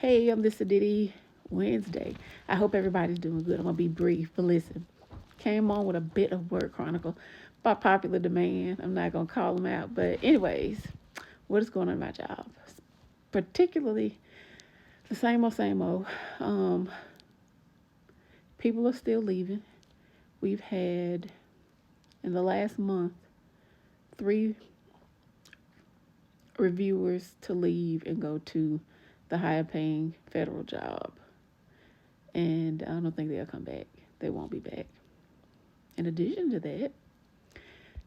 Hey, I'm this Diddy Wednesday. I hope everybody's doing good. I'm gonna be brief, but listen, came on with a bit of word chronicle by popular demand. I'm not gonna call them out, but anyways, what is going on in my job? Particularly the same old. Um, People are still leaving. We've had in the last month 3 reviewers to leave and go to the higher paying federal job. And I don't think they'll come back. They won't be back. In addition to that,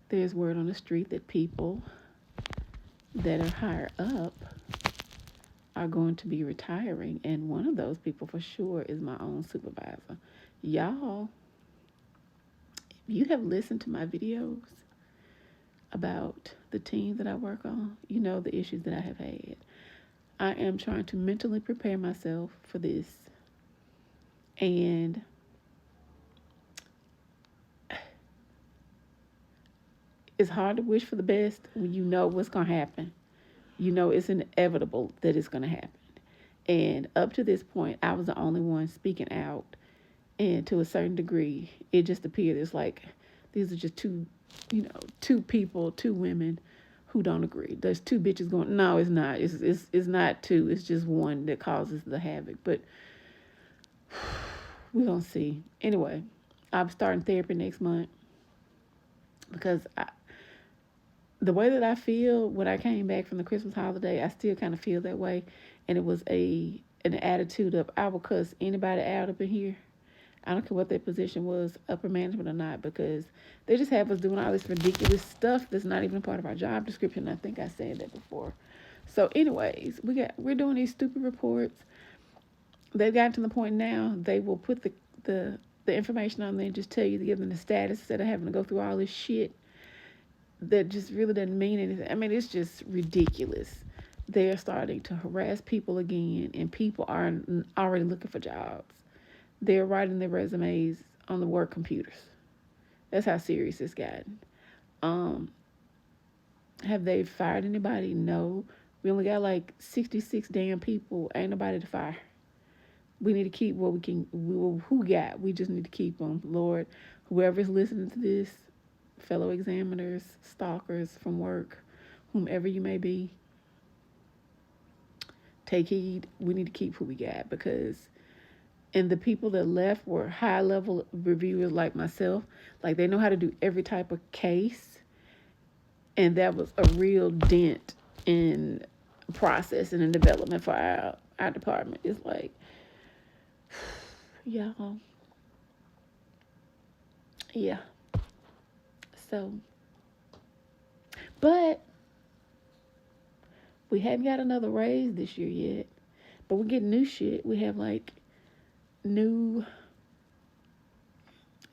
there's word on the street that people that are higher up are going to be retiring, and one of those people for sure is my own supervisor. Y'all, if you have listened to my videos about the team that I work on, you know the issues that I have had. I am trying to mentally prepare myself for this, and it's hard to wish for the best when you know what's going to happen. You know it's inevitable that it's going to happen. And up to this point, I was the only one speaking out. And to a certain degree, it just appeared it's like these are just two people, 2 women who don't agree. There's 2 bitches going, no, it's not. It's not 2. It's just one that causes the havoc. But we're going to see. Anyway, I'm starting therapy next month because the way that I feel when I came back from the Christmas holiday, I still kind of feel that way. And it was an attitude of I will cuss anybody out up in here. I don't care what their position was, upper management or not, because they just have us doing all this ridiculous stuff that's not even a part of our job description. I think I said that before. So anyways, we're doing these stupid reports. They've gotten to the point now they will put the information on there and just tell you to give them the status instead of having to go through all this shit that just really doesn't mean anything. I mean, it's just ridiculous. They're starting to harass people again, and people are already looking for jobs. They're writing their resumes on the work computers. That's how serious it's gotten. Have they fired anybody? No. We only got like 66 damn people. Ain't nobody to fire. We need to keep what we can. Who got? We just need to keep them. Lord, whoever's listening to this, fellow examiners, stalkers from work, whomever you may be, take heed. We need to keep who we got, because and the people that left were high level reviewers like myself. Like they know how to do every type of case, and that was a real dent in process and in development for our department. It's like, y'all, yeah. So, but we haven't got another raise this year yet. But we're getting new shit. We have like new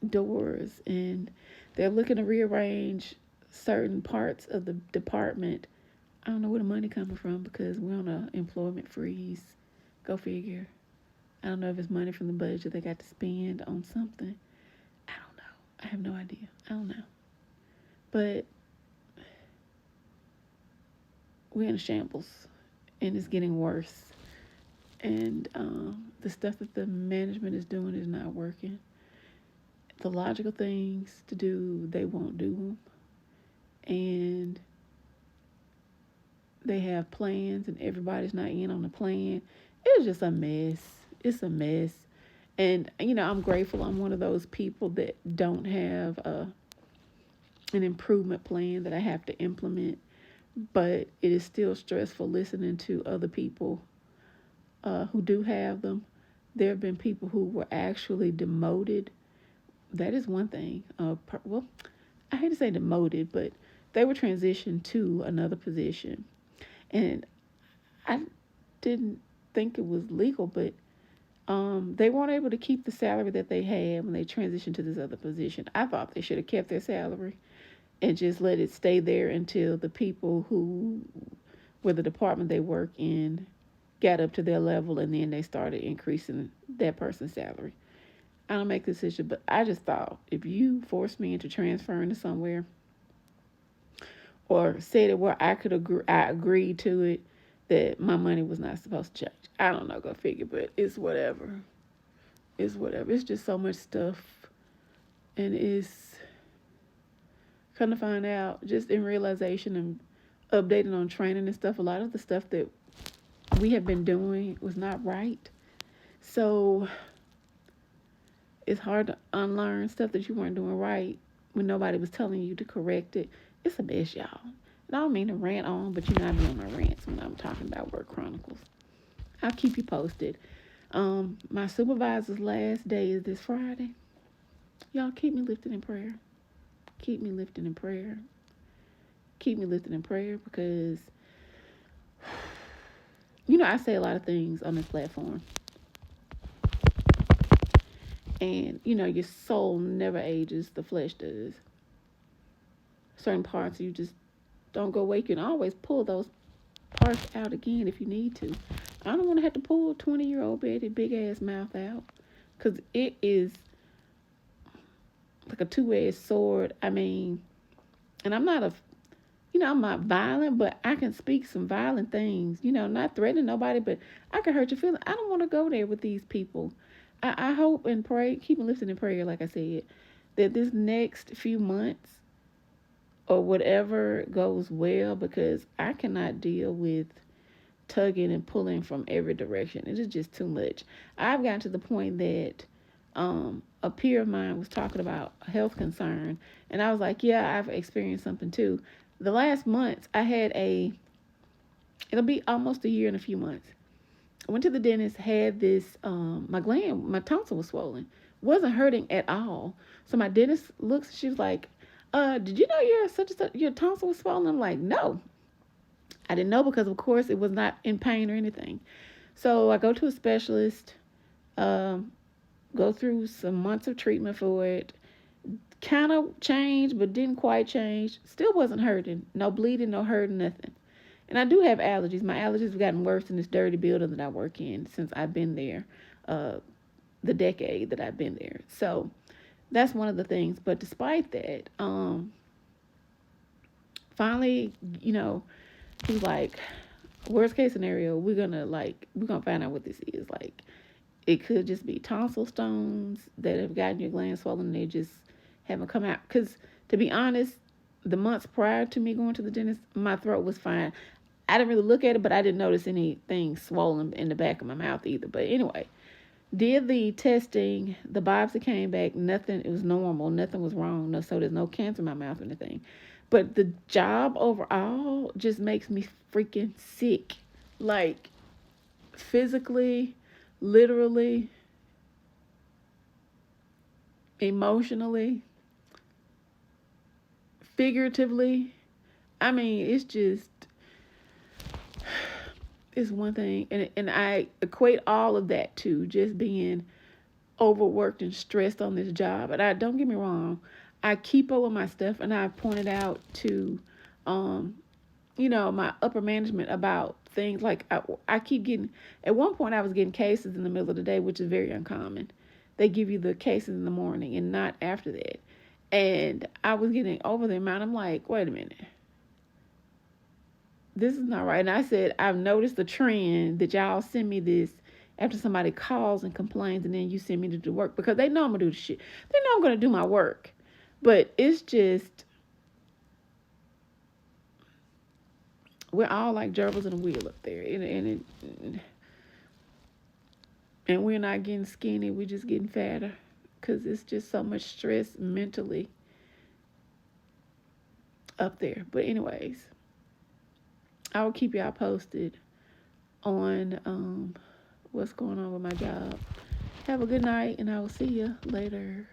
doors, and they're looking to rearrange certain parts of the department. I don't know where the money coming from because we're on an employment freeze. Go figure. I don't know if it's money from the budget they got to spend on something. I don't know. I have no idea. I don't know. But we're in shambles, and it's getting worse. And the stuff that the management is doing is not working. The logical things to do, they won't do them. And they have plans, and everybody's not in on the plan. It's just a mess. It's a mess. And, I'm grateful I'm one of those people that don't have an improvement plan that I have to implement. But it is still stressful listening to other people who do have them. There have been people who were actually demoted. That is one thing. Well, I hate to say demoted, but they were transitioned to another position. And I didn't think it was legal, but they weren't able to keep the salary that they had when they transitioned to this other position. I thought they should have kept their salary and just let it stay there until the people who were the department they work in got up to their level, and then they started increasing that person's salary. I don't make the decision, but I just thought if you forced me into transferring to somewhere or said it where I agreed to it, that my money was not supposed to change. I don't know, go figure, but it's whatever. It's whatever. It's just so much stuff. And it's kind of find out just in realization and updating on training and stuff. A lot of the stuff that we have been doing was not right. So it's hard to unlearn stuff that you weren't doing right when nobody was telling you to correct it. It's a mess, y'all. And I don't mean to rant on, but you know I be on my rants when I'm talking about Work Chronicles. I'll keep you posted. My supervisor's last day is this Friday. Y'all keep me lifted in prayer. Keep me lifted in prayer. Keep me lifted in prayer because, you know, I say a lot of things on this platform. And, you know, your soul never ages, the flesh does. Certain parts you just don't go away. You can always pull those parts out again if you need to. I don't want to have to pull a 20-year-old Betty big ass mouth out because it is like a two-edged sword. I mean, and I'm not violent, but I can speak some violent things, you know, not threatening nobody, but I can hurt your feelings. I don't want to go there with these people. I hope and pray, keep me lifted in prayer, like I said, that this next few months or whatever goes well because I cannot deal with tugging and pulling from every direction. It is just too much. I've gotten to the point that a peer of mine was talking about a health concern, and I was like, yeah, I've experienced something too. The last month, I had it'll be almost a year in a few months. I went to the dentist, had this, my tonsil was swollen. Wasn't hurting at all. So my dentist looks, she was like, did you know you're such and such, your tonsil was swollen? I'm like, no. I didn't know because, of course, it was not in pain or anything. So I go to a specialist, go through some months of treatment for it. Kind of changed, but didn't quite change. Still wasn't hurting. No bleeding, no hurting, nothing. And I do have allergies. My allergies have gotten worse in this dirty building that I work in since I've been there, the decade that I've been there. So that's one of the things. But despite that, finally, you know, he's like, worst case scenario, we're gonna find out what this is. Like, it could just be tonsil stones that have gotten your glands swollen and they just haven't come out. Because to be honest, the months prior to me going to the dentist, my throat was fine. I didn't really look at it, but I didn't notice anything swollen in the back of my mouth either. But anyway, did the testing, the biopsy came back, nothing, it was normal, nothing was wrong. No, so there's no cancer in my mouth or anything. But the job overall just makes me freaking sick. Like, physically, literally, emotionally, figuratively. I mean, it's one thing. And I equate all of that to just being overworked and stressed on this job. And don't get me wrong, I keep up with my stuff, and I pointed out to, my upper management about things like I keep getting, at one point I was getting cases in the middle of the day, which is very uncommon. They give you the cases in the morning and not after that. And I was getting over the amount. I'm like, wait a minute. This is not right. And I said, I've noticed the trend that y'all send me this after somebody calls and complains, and then you send me to do work because they know I'm going to do the shit. They know I'm going to do my work. But it's just, we're all like gerbils in a wheel up there. And we're not getting skinny. We're just getting fatter because it's just so much stress mentally up there. But anyways, I will keep y'all posted on what's going on with my job. Have a good night, and I will see you later.